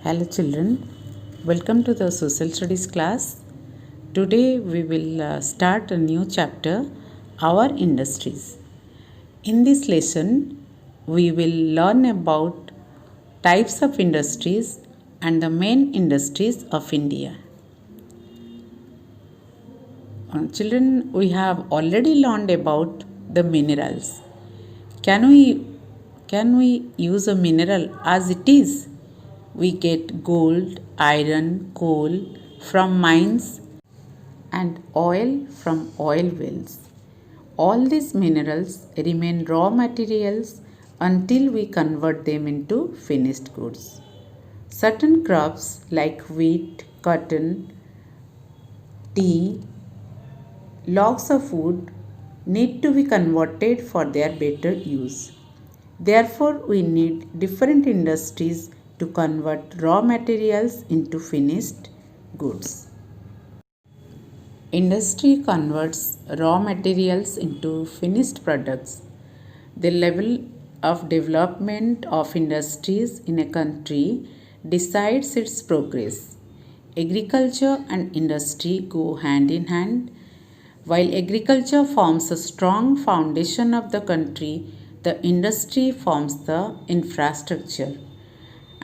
Hello children, welcome to the social studies class. Today we will start a new chapter, our industries. In this lesson we will learn about types of industries and the main industries of India. Children, we have already learned about the minerals. Can we use a mineral as it is? We get gold, iron, coal from mines and oil from oil wells. All these minerals remain raw materials until we convert them into finished goods. Certain crops like wheat, cotton, tea, logs of wood need to be converted for their better use. Therefore, we need different industries to convert raw materials into finished goods. Industry converts raw materials into finished products. The level of development of industries in a country decides its progress. Agriculture and industry go hand in hand. While agriculture forms a strong foundation of the country, the industry forms the infrastructure.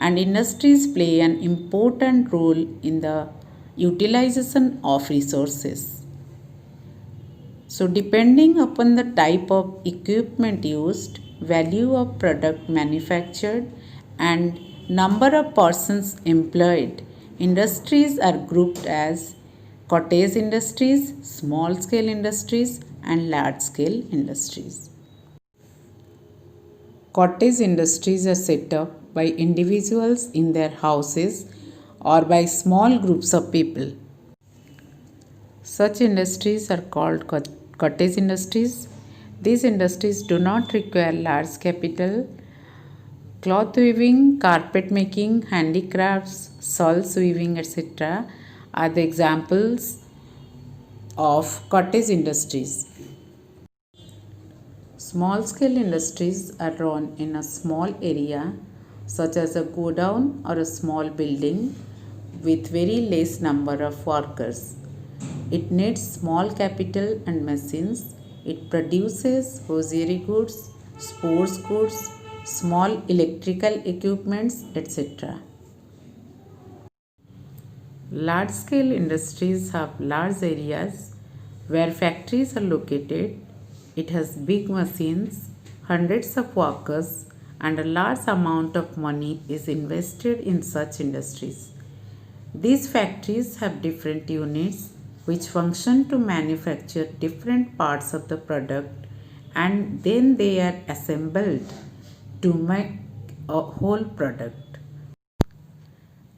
And industries play an important role in the utilization of resources. So, depending upon the type of equipment used, value of product manufactured, and number of persons employed, industries are grouped as cottage industries, small scale industries, and large scale industries. Cottage industries are set up by individuals in their houses or by small groups of people. Such industries are called cottage industries. These industries do not require large capital. Cloth weaving, carpet making, handicrafts, shawls weaving, etc. are the examples of cottage industries. Small scale industries are run in a small area, such as a godown or a small building with very less number of workers. It needs small capital and machines. It produces hosiery goods, sports goods, small electrical equipments, etc. Large scale industries have large areas where factories are located. It has big machines, hundreds of workers, and a large amount of money is invested in such industries. These factories have different units which function to manufacture different parts of the product, and then they are assembled to make a whole product.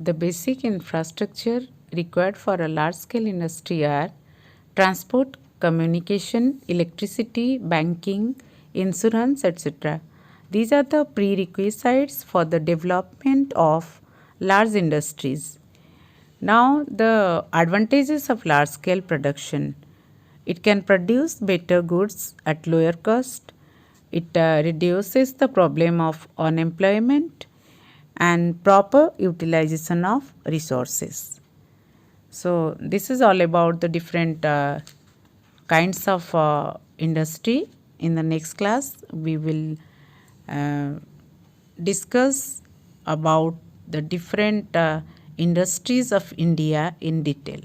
The basic infrastructure required for a large scale industry are transport, communication, electricity, banking, insurance, etc. These are the prerequisites for the development of large industries. Now, the advantages of large scale production. It can produce better goods at lower cost. It reduces the problem of unemployment and proper utilization of resources. So, this is all about the different kinds of industry. In the next class, we will discuss about the different industries of India in detail.